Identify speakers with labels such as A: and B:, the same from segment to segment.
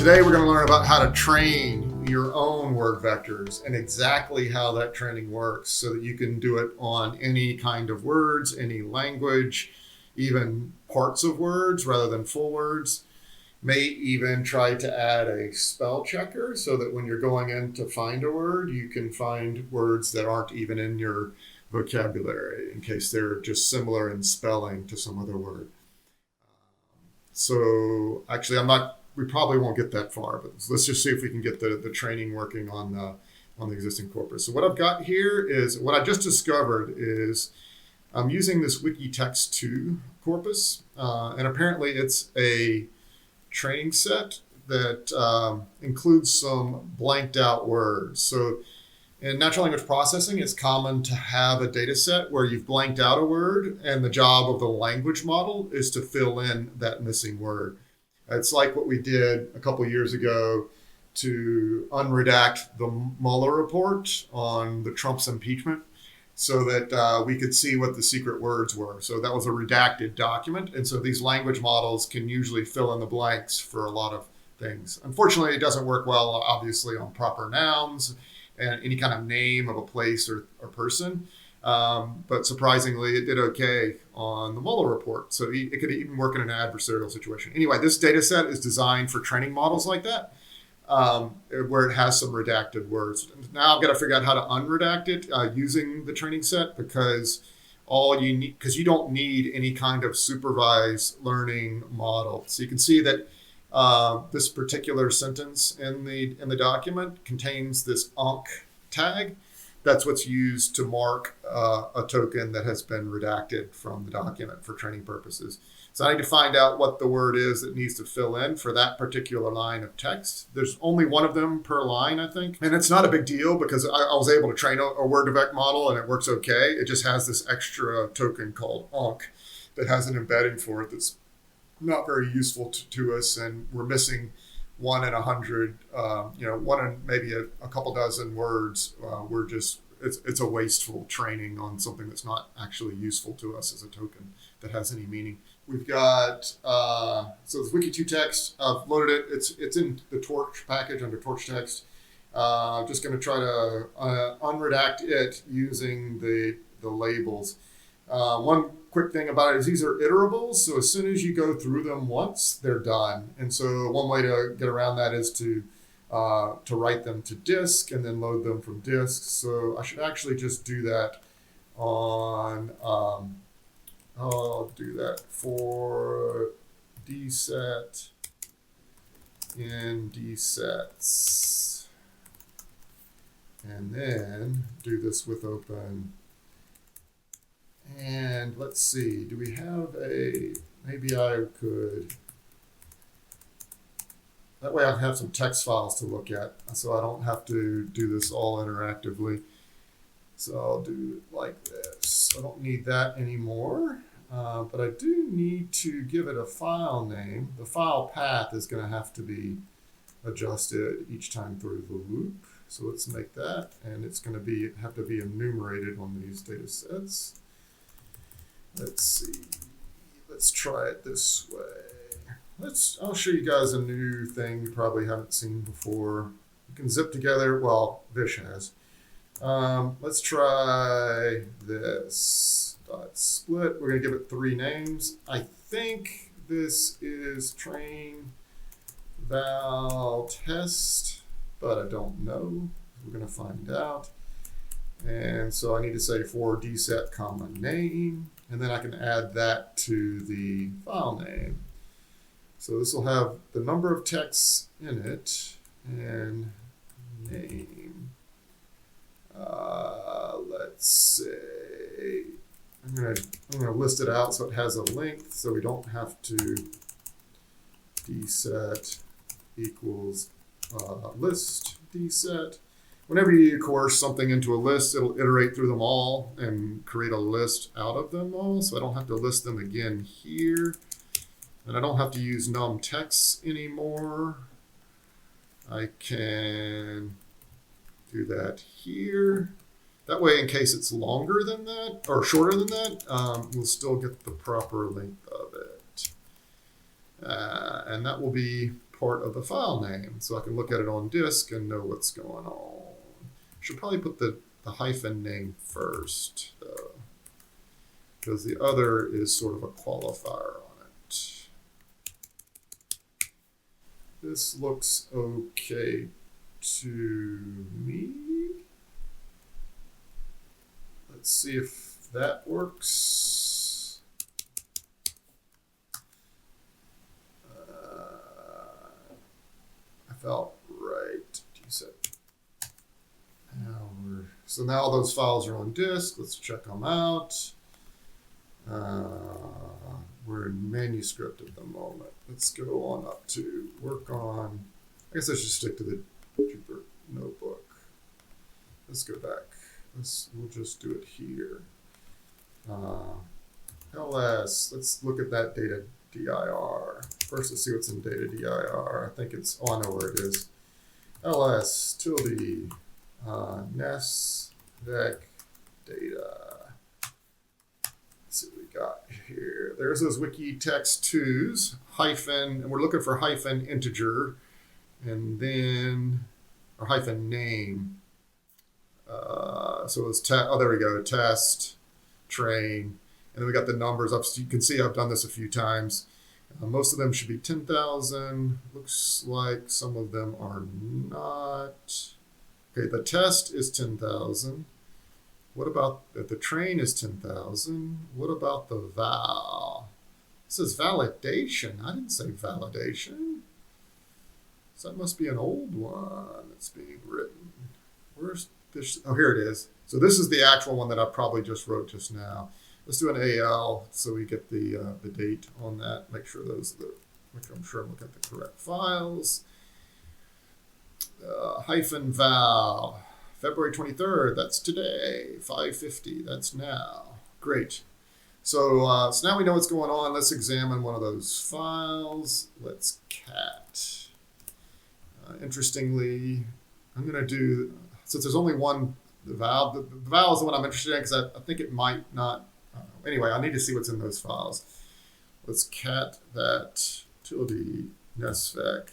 A: Today we're going to learn about how to train your own word vectors and exactly how that training works so that you can do it on any kind of words, any language, even parts of words rather than full words. May even try to add a spell checker so that when you're going in to find a word, you can find words that aren't even in your vocabulary in case they're just similar in spelling to some other word. So actually, we probably won't get that far, but let's just see if we can get the training working on the existing corpus. So what I've got here is, what I just discovered is I'm using this WikiText2 corpus, and apparently it's a training set that includes some blanked out words. So in natural language processing, it's common to have a data set where you've blanked out a word, and the job of the language model is to fill in that missing word. It's like what we did a couple years ago to unredact the Mueller report on the Trump's impeachment so that we could see what the secret words were. So that was a redacted document. And so these language models can usually fill in the blanks for a lot of things. Unfortunately, it doesn't work well, obviously, on proper nouns and any kind of name of a place or person. But surprisingly, it did okay on the Mueller report. So it could even work in an adversarial situation. Anyway, this data set is designed for training models like that, where it has some redacted words. Now I've got to figure out how to unredact it using the training set, because you don't need any kind of supervised learning model. So you can see that this particular sentence in the document contains this onc tag. That's what's used to mark a token that has been redacted from the document for training purposes. So I need to find out what the word is that needs to fill in for that particular line of text. There's only one of them per line, I think. And it's not a big deal because I was able to train a word-to-vec model and it works okay. It just has this extra token called onc that has an embedding for it that's not very useful to us, and we're missing 1 in 100, one in maybe a couple dozen words. It's a wasteful training on something that's not actually useful to us as a token that has any meaning. We've got, so this Wiki2Text, I've loaded it. It's in the Torch package under Torch text. I'm just going to try to unredact it using the labels. One quick thing about it is these are iterables, so as soon as you go through them once, they're done. And so one way to get around that is to write them to disk and then load them from disk. So I should actually just do that on, I'll do that for dset in dsets, and then do this with open. And let's see, do we have maybe I could, that way I have some text files to look at so I don't have to do this all interactively. So I'll do it like this. I don't need that anymore, but I do need to give it a file name. The file path is going to have to be adjusted each time through the loop. So let's make that, and it's going to have to be enumerated on these data sets. Let's see. Let's try it this way. I'll show you guys a new thing you probably haven't seen before. You can zip together. Well, Vish has. Let's try this. .split. We're going to give it 3 names. I think this is train val test, but I don't know. We're going to find out. And so I need to say for dset comma name. And then I can add that to the file name. So this will have the number of texts in it and name. Let's say I'm gonna list it out so it has a length, so we don't have to dset equals list dset. Whenever you coerce something into a list, it'll iterate through them all and create a list out of them all. So I don't have to list them again here. And I don't have to use num text anymore. I can do that here. That way, in case it's longer than that or shorter than that, we'll still get the proper length of it. And that will be part of the file name, so I can look at it on disk and know what's going on. Should probably put the hyphen name first, though, because the other is sort of a qualifier on it. This looks okay to me. Let's see if that works. I felt right. So now those files are on disk. Let's check them out. We're in manuscript at the moment. Let's go on up to work on. I guess I should stick to the Jupyter notebook. Let's go back. We'll just do it here. LS. Let's look at that data dir. First, let's see what's in data dir. I think it's. Oh, I know where it is. ls tilde nesvec data. Let's see what we got here. There's those WikiText2s, hyphen, and we're looking for hyphen integer, and then, or hyphen name. So it's, oh, there we go, test, train, and then we got the numbers up. So you can see I've done this a few times. Most of them should be 10,000. Looks like some of them are not. Okay, the test is 10,000. What about the train is 10,000? What about the val? It says validation. I didn't say validation. So that must be an old one that's being written. Where's this? Oh, here it is. So this is the actual one that I probably just wrote just now. Let's do an AL so we get the date on that. Make sure those are I'm sure I'm looking at the correct files. Hyphen val. February 23rd, that's today. 5:50, that's now. Great. So, so now we know what's going on. Let's examine one of those files. Let's cat. Interestingly, I'm going to do, since there's only one val, the val is the one I'm interested in because I think it might not. Anyway, I need to see what's in those files. Let's cat that tilde nesvec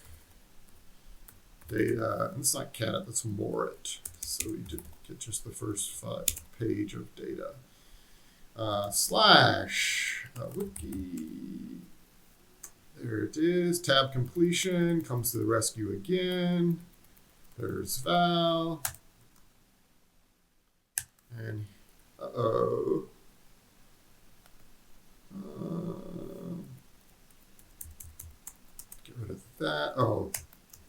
A: data. It's not cat it, let's more it. So we did get just the first page of data. Slash wiki. There it is. Tab completion comes to the rescue again. There's val. And uh-oh. Get rid of that. Oh,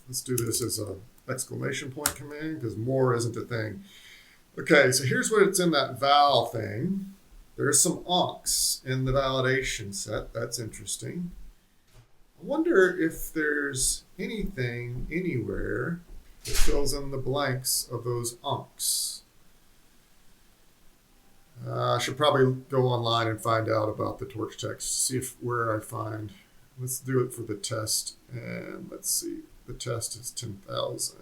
A: let's do this as a exclamation point command because more isn't a thing. Okay, so here's what's in that val thing. There's some onks in the validation set. That's interesting. I wonder if there's anything anywhere that fills in the blanks of those onks. I should probably go online and find out about the torch text, see if where I find. Let's do it for the test, and let's see. The test is 10,000.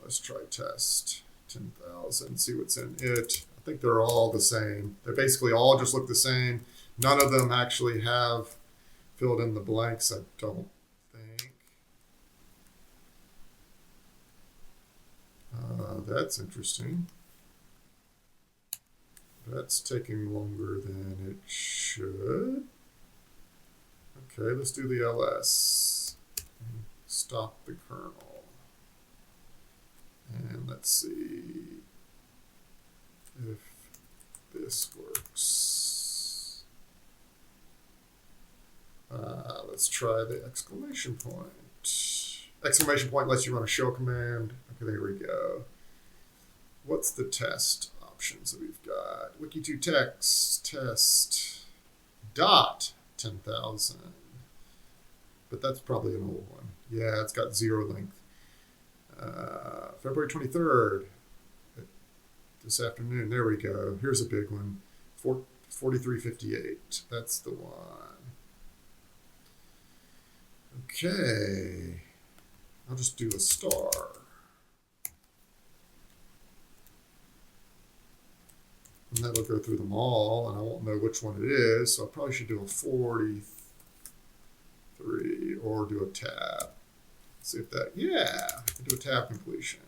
A: Let's try test 10,000. See what's in it. I think they're all the same. They basically all just look the same. None of them actually have filled in the blanks, I don't think. That's interesting. That's taking longer than it should. Okay, let's do the ls. Stop the kernel. And let's see if this works. Let's try the exclamation point. Exclamation point lets you run a shell command. Okay, there we go. What's the test options that we've got? Wiki2 text, test, dot 10,000. But that's probably an old one. Yeah, it's got 0 length. February 23rd, this afternoon. There we go. Here's a big one. 4358. That's the one. Okay. I'll just do a star. And that'll go through them all, and I won't know which one it is, so I probably should do a 40. or do a tab. See if that, yeah, I can do a tab completion.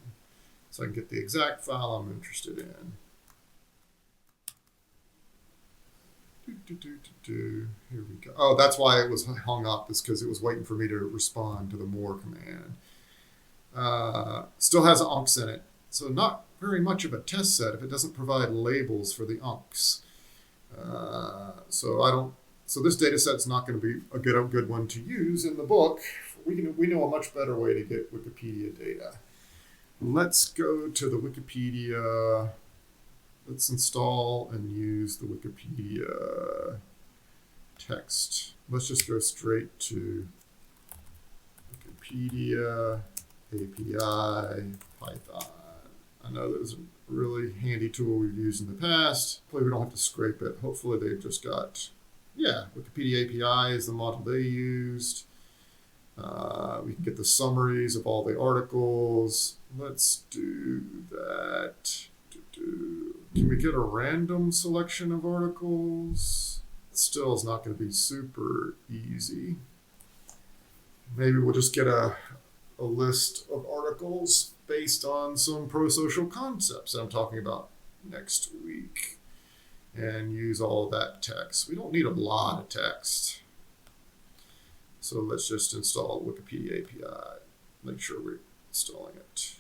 A: So I can get the exact file I'm interested in. Here we go. Oh, that's why it was hung up, is because it was waiting for me to respond to the more command. Still has uncs in it. So not very much of a test set if it doesn't provide labels for the uncs. So this data set's not going to be a good one to use in the book. We know a much better way to get Wikipedia data. Let's go to the Wikipedia. Let's install and use the Wikipedia text. Let's just go straight to Wikipedia API Python. I know that was a really handy tool we've used in the past. Hopefully we don't have to scrape it. Hopefully they've just got, yeah, Wikipedia API is the model they used. We can get the summaries of all the articles. Let's do that. Can we get a random selection of articles? It still is not going to be super easy. Maybe we'll just get a list of articles based on some pro-social concepts that I'm talking about next week and use all of that text. We don't need a lot of text. So let's just install Wikipedia API. Make sure we're installing it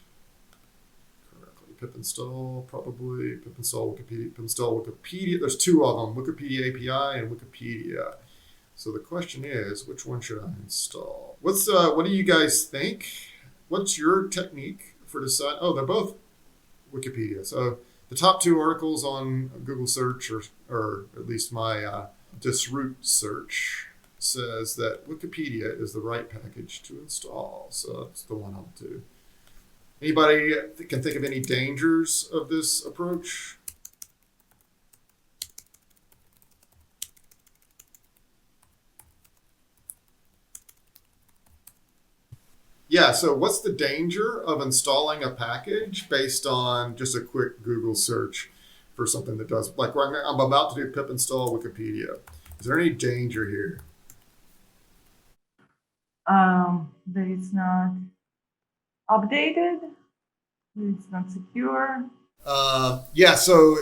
A: correctly. Pip install, probably. Pip install Wikipedia. Pip install Wikipedia. There's two of them, Wikipedia API and Wikipedia. So the question is, which one should I install? What do you guys think? What's your technique for deciding? Oh, they're both Wikipedia. So the top two articles on Google search, or at least my disroot search, says that Wikipedia is the right package to install. So that's the one I'll do. Anybody can think of any dangers of this approach? Yeah, so what's the danger of installing a package based on just a quick Google search for something that does, like I'm about to do pip install Wikipedia. Is there any danger here?
B: That it's not updated, that it's not secure.
A: Yeah, so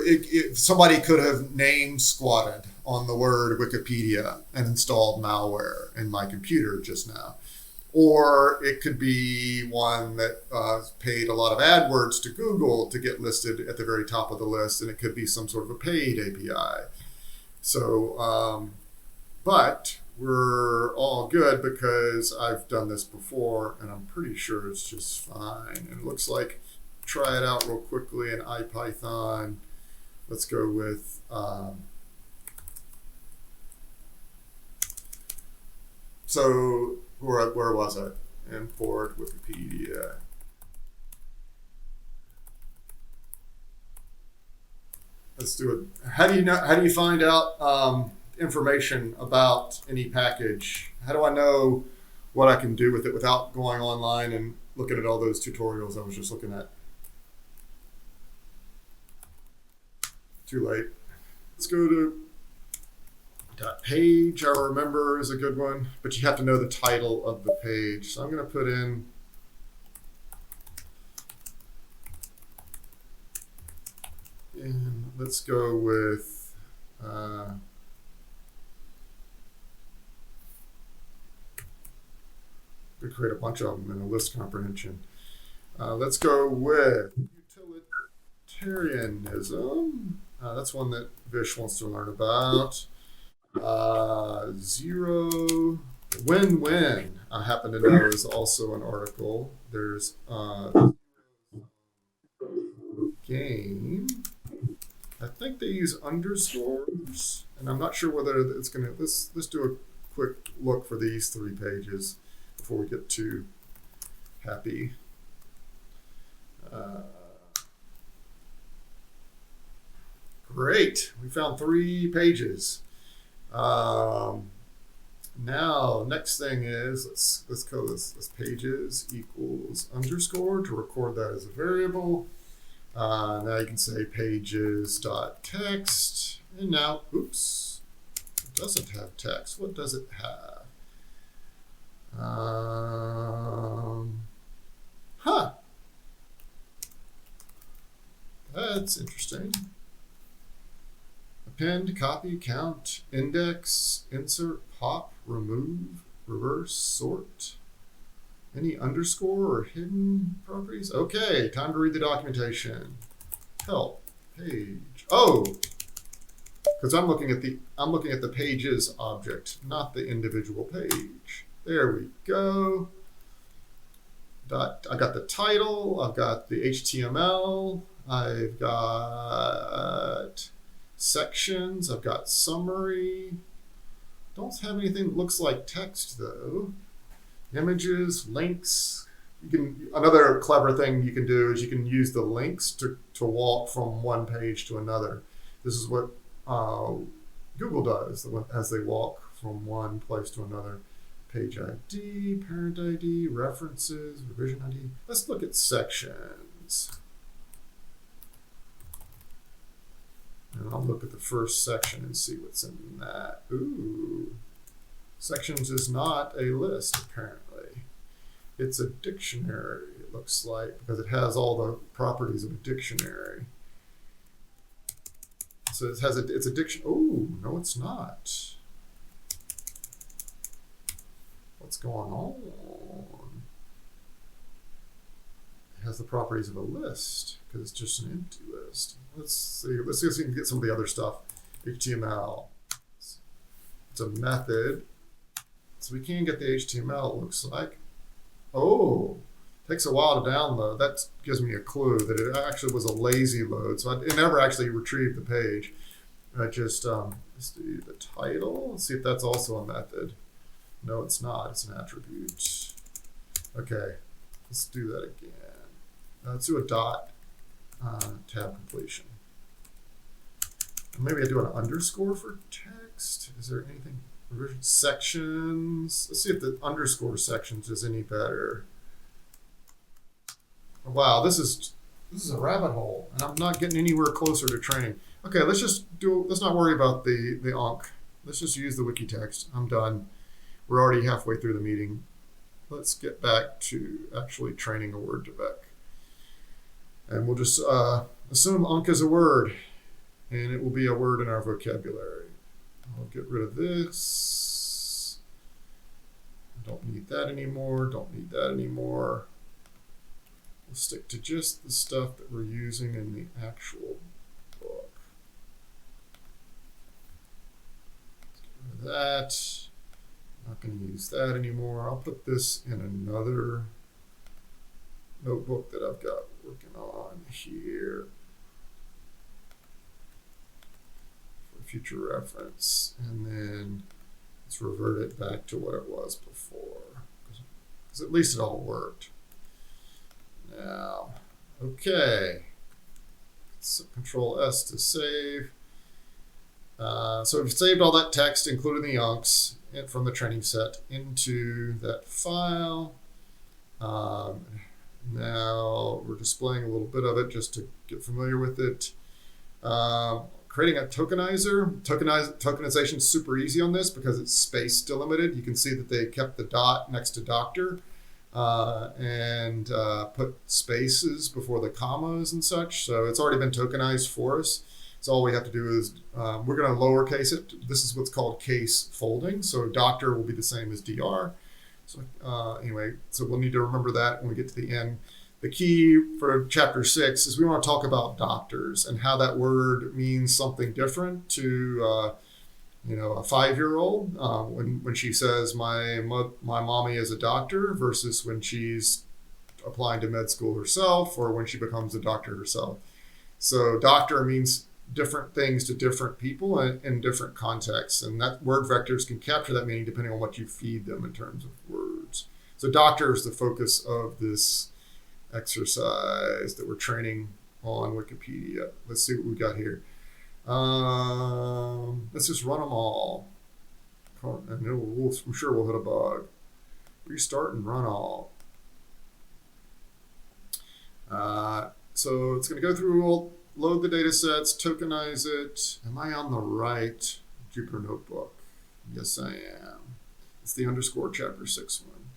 A: somebody could have name squatted on the word Wikipedia and installed malware in my computer just now. Or it could be one that paid a lot of AdWords to Google to get listed at the very top of the list, and it could be some sort of a paid API. So, but we're all good because I've done this before, and I'm pretty sure it's just fine. And it looks like, try it out real quickly in IPython. Let's go with so where was I? Import Wikipedia. Let's do it. How do you find out information about any package? How do I know what I can do with it without going online and looking at all those tutorials I was just looking at? Too late. Let's go to .page. I remember is a good one, but you have to know the title of the page. So I'm going to put in and let's go with we create a bunch of them in a list comprehension. Let's go with utilitarianism. That's one that Vish wants to learn about. Zero win-win, I happen to know, is also an article. There's game. I think they use underscores, and I'm not sure whether it's going to. Let's do a quick look for these 3 pages before we get too happy. Great, we found 3 pages. Now, next thing is, let's call this pages equals underscore to record that as a variable. Now you can say pages.text, and now, oops, it doesn't have text. What does it have? Huh. That's interesting. Append, copy, count, index, insert, pop, remove, reverse, sort. Any underscore or hidden properties? Okay, time to read the documentation. Help page. Oh, because I'm looking at the pages object, not the individual page. There we go. I got the title. I've got the HTML. I've got sections. I've got summary. Don't have anything that looks like text though. Images, links. Another clever thing you can do is you can use the links to walk from one page to another. This is what Google does as they walk from one place to another. Page ID, parent ID, references, revision ID. Let's look at sections. And I'll look at the first section and see what's in that. Ooh. Sections is not a list, apparently. It's a dictionary, it looks like, because it has all the properties of a dictionary. So it's a dictionary. Oh, no, it's not. What's going on? It has the properties of a list because it's just an empty list. Let's see if we can get some of the other stuff. HTML. It's a method. So we can get the HTML, it looks like. Oh, takes a while to download. That gives me a clue that it actually was a lazy load. So it never actually retrieved the page. I just, let's do the title. Let's see if that's also a method. No, it's not. It's an attribute. Okay, let's do that again. Let's do a dot tab completion. Maybe I do an underscore for text. Is there anything? Sections. Let's see if the underscore sections is any better. Wow, this is a rabbit hole, and I'm not getting anywhere closer to training. Okay, let's not worry about the onc. Let's just use the WikiText. I'm done. We're already halfway through the meeting. Let's get back to actually training a word to Beck. And we'll just assume onc is a word, and it will be a word in our vocabulary. I'll get rid of this. I don't need that anymore. Don't need that anymore. We'll stick to just the stuff that we're using in the actual book. Let's get rid of that. Not going to use that anymore. I'll put this in another notebook that I've got working on here for future reference. And then let's revert it back to what it was before, because at least it all worked. Now, okay. So Control S to save. So we've saved all that text, including the oncs, from the training set into that file. Now we're displaying a little bit of it just to get familiar with it. Creating a tokenizer. Tokenization is super easy on this because it's space delimited. You can see that they kept the dot next to doctor and put spaces before the commas and such. So it's already been tokenized for us. So all we have to do is, we're going to lowercase it. This is what's called case folding. So doctor will be the same as DR. So anyway, so we'll need to remember that when we get to the end. The key for chapter 6 is we want to talk about doctors and how that word means something different to, a 5-year-old when she says my mommy is a doctor versus when she's applying to med school herself or when she becomes a doctor herself. So doctor means different things to different people in different contexts, and that word vectors can capture that meaning depending on what you feed them in terms of words. So doctor is the focus of this exercise that we're training on Wikipedia. Let's see what we got here. Let's just run them all, and I'm sure we'll hit a bug. Restart and run all. So it's going to go through, load the data sets, tokenize it. Am I on the right Jupyter notebook? Yes, I am. It's the underscore chapter 6 one.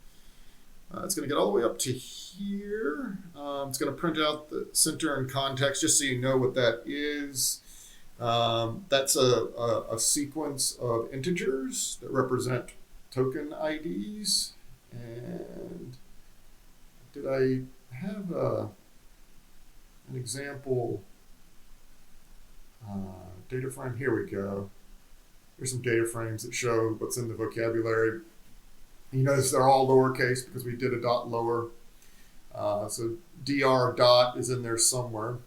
A: It's going to get all the way up to here. It's going to print out the center and context just so you know what that is. That's a sequence of integers that represent token IDs. And did I have an example data frame? Here we go. Here's some data frames that show what's in the vocabulary. You notice they're all lowercase because we did a dot lower. So dr dot is in there somewhere.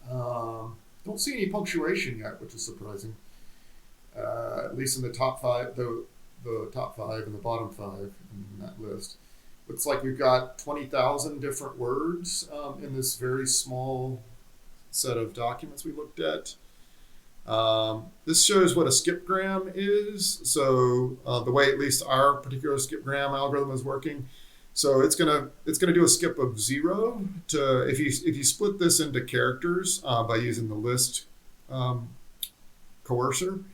A: Don't see any punctuation yet, which is surprising. At least in the top five, the top five and the bottom five in that list. Looks like we've got 20,000 different words in this very small set of documents we looked at. This shows what a skipgram is. So the way at least our particular skipgram algorithm is working. So it's gonna do a skip of 0 to if you split this into characters by using the list coercer,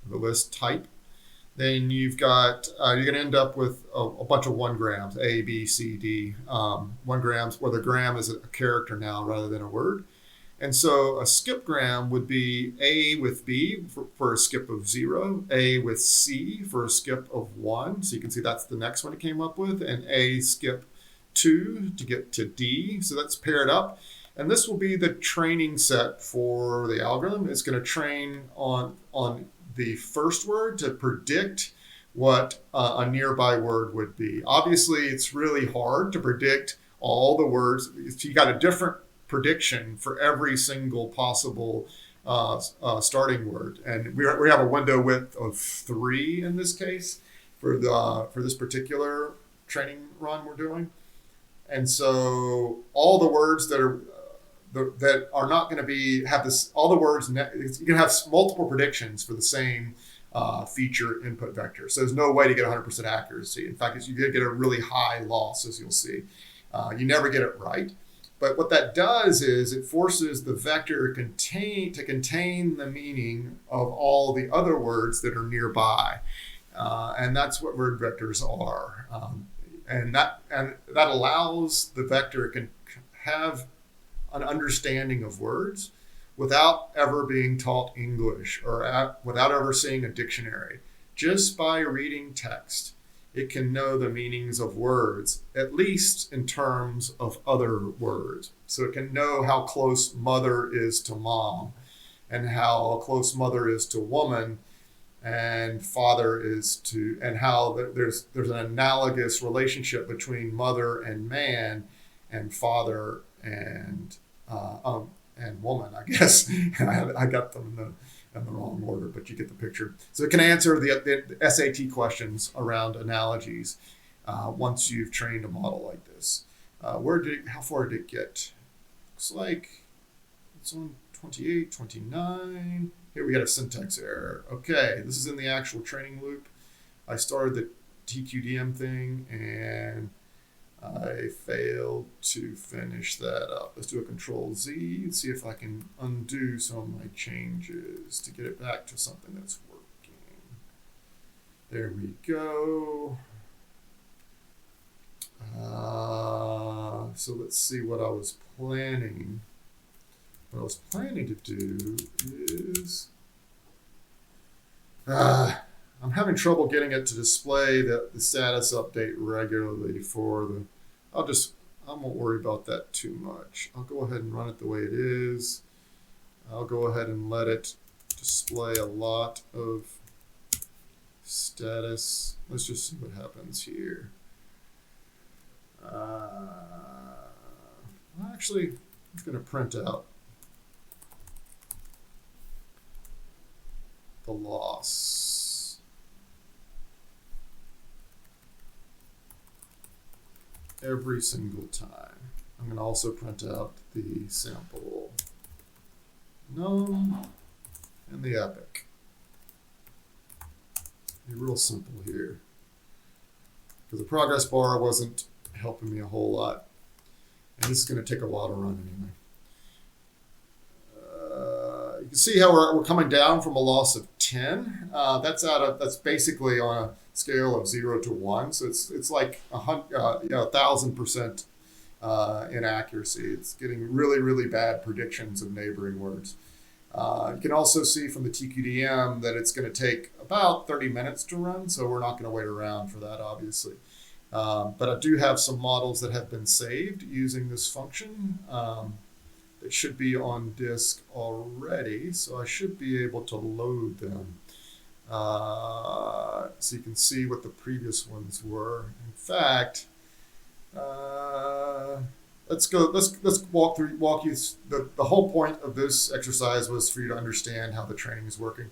A: the list type, then you've got you're gonna end up with a bunch of 1 grams, A, B, C, D, 1 grams, where the gram is a character now rather than a word. And so a skipgram would be A with B for a skip of 0, A with C for a skip of 1. So you can see that's the next one it came up with, and A skip 2 to get to D. So that's paired up. And this will be the training set for the algorithm. It's going to train on the first word to predict what a nearby word would be. Obviously, it's really hard to predict all the words. You got a different prediction for every single possible starting word, and we have a window width of 3 in this case for this particular training run we're doing. And so all the words that are not going to have this, all the words you can have multiple predictions for the same feature input vector. So there's no way to get 100% accuracy. In fact, you get a really high loss, as you'll see. You never get it right. But what that does is it forces the vector to contain the meaning of all the other words that are nearby. And that's what word vectors are. And that allows the vector to have an understanding of words without ever being taught English or without ever seeing a dictionary. Just by reading text, it can know the meanings of words, at least in terms of other words. So it can know how close mother is to mom, and how close mother is to woman, and father is to, and how there's an analogous relationship between mother and man, and father and woman, I guess. I got them in the wrong order, but you get the picture. So it can answer the SAT questions around analogies once you've trained a model like this. How far did it get? Looks like it's on 28, 29. Here we got a syntax error. Okay, this is in the actual training loop. I started the TQDM thing and I failed to finish that up. Let's do a Control-Z, see if I can undo some of my changes to get it back to something that's working. There we go. So let's see what I was planning. What I was planning to do is, I'm having trouble getting it to display the status update regularly for the, I won't worry about that too much. I'll go ahead and run it the way it is. I'll go ahead and let it display a lot of status. Let's just see what happens here. Actually, it's going to print out the loss. Every single time. I'm going to also print out the sample num and the epic. Be real simple here, because the progress bar wasn't helping me a whole lot, and this is going to take a while to run anyway. can see how we're coming down from a loss of 10. That's basically on a scale of 0 to 1. So it's like 1,000% inaccuracy. It's getting really, really bad predictions of neighboring words. You can also see from the TQDM that it's going to take about 30 minutes to run, so we're not going to wait around for that, obviously. But I do have some models that have been saved using this function. That should be on disk already, so I should be able to load them. So you can see what the previous ones were. In fact, let's walk you. The whole point of this exercise was for you to understand how the training is working.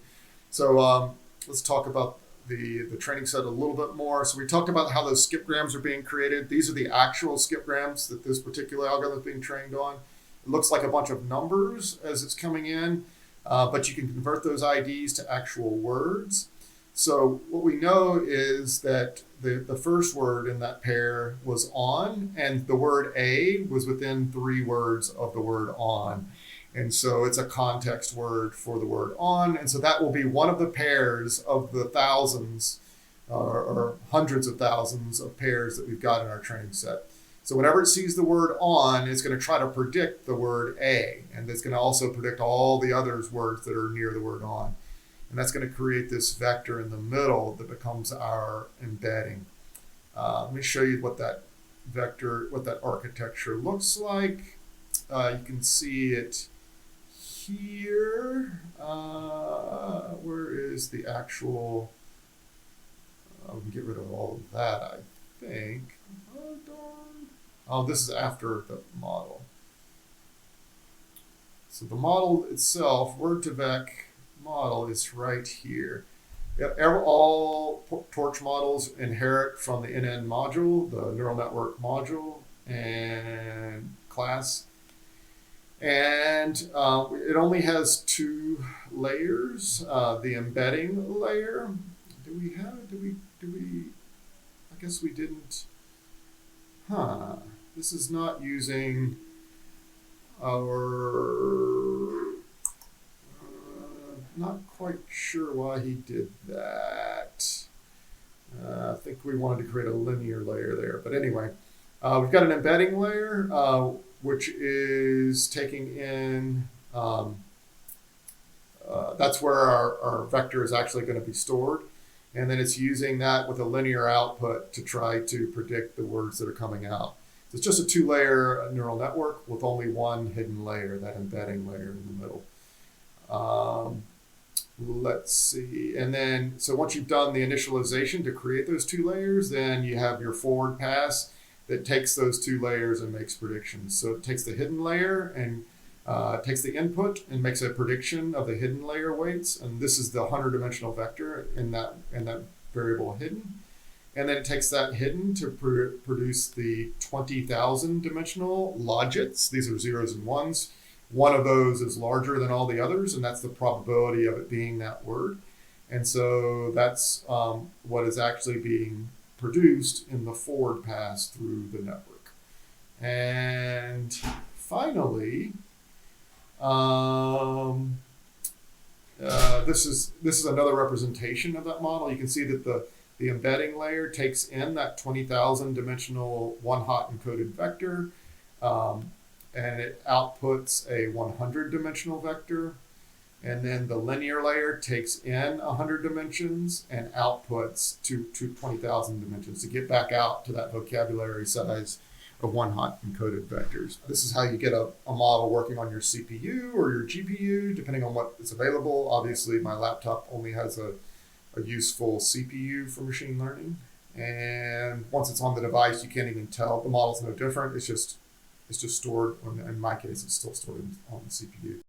A: So let's talk about the training set a little bit more. So we talked about how those skipgrams are being created. These are the actual skipgrams that this particular algorithm is being trained on. It looks like a bunch of numbers as it's coming in, but you can convert those IDs to actual words. So what we know is that the first word in that pair was on, and the word a was within 3 words of the word on. And so it's a context word for the word on. And so that will be one of the pairs of the thousands or hundreds of thousands of pairs that we've got in our training set. So whenever it sees the word on, it's going to try to predict the word a, and it's going to also predict all the other words that are near the word on. And that's going to create this vector in the middle that becomes our embedding. Let me show you what that architecture looks like. You can see it here. Where is the actual? We can get rid of all of that, I think. Oh, darn. Oh, this is after the model. So the model itself, Word2Vec model, is right here. All Torch models inherit from the NN module, the neural network module and class. And it only has 2 layers. The embedding layer. I guess we didn't. This is not using our. Not quite sure why he did that. I think we wanted to create a linear layer there. But anyway, we've got an embedding layer, which is taking in, that's where our vector is actually going to be stored. And then it's using that with a linear output to try to predict the words that are coming out. So it's just a 2-layer neural network with only one hidden layer, that embedding layer in the middle. Let's see. And then, so once you've done the initialization to create those 2 layers, then you have your forward pass that takes those 2 layers and makes predictions. So it takes the hidden layer and takes the input and makes a prediction of the hidden layer weights. And this is the 100-dimensional vector in that variable hidden. And then it takes that hidden to produce the 20,000 dimensional logits. These are zeros and ones. One of those is larger than all the others, and that's the probability of it being that word. And so that's what is actually being produced in the forward pass through the network. And finally, this is another representation of that model. You can see that the embedding layer takes in that 20,000 dimensional one-hot encoded vector, and it outputs a 100-dimensional vector. And then the linear layer takes in 100 dimensions and outputs to 20,000 dimensions to get back out to that vocabulary size of one-hot encoded vectors. This is how you get a model working on your CPU or your GPU, depending on what is available. Obviously, my laptop only has a useful CPU for machine learning. And once it's on the device, you can't even tell. The model's no different. It's just stored, in my case, it's still stored on the CPU.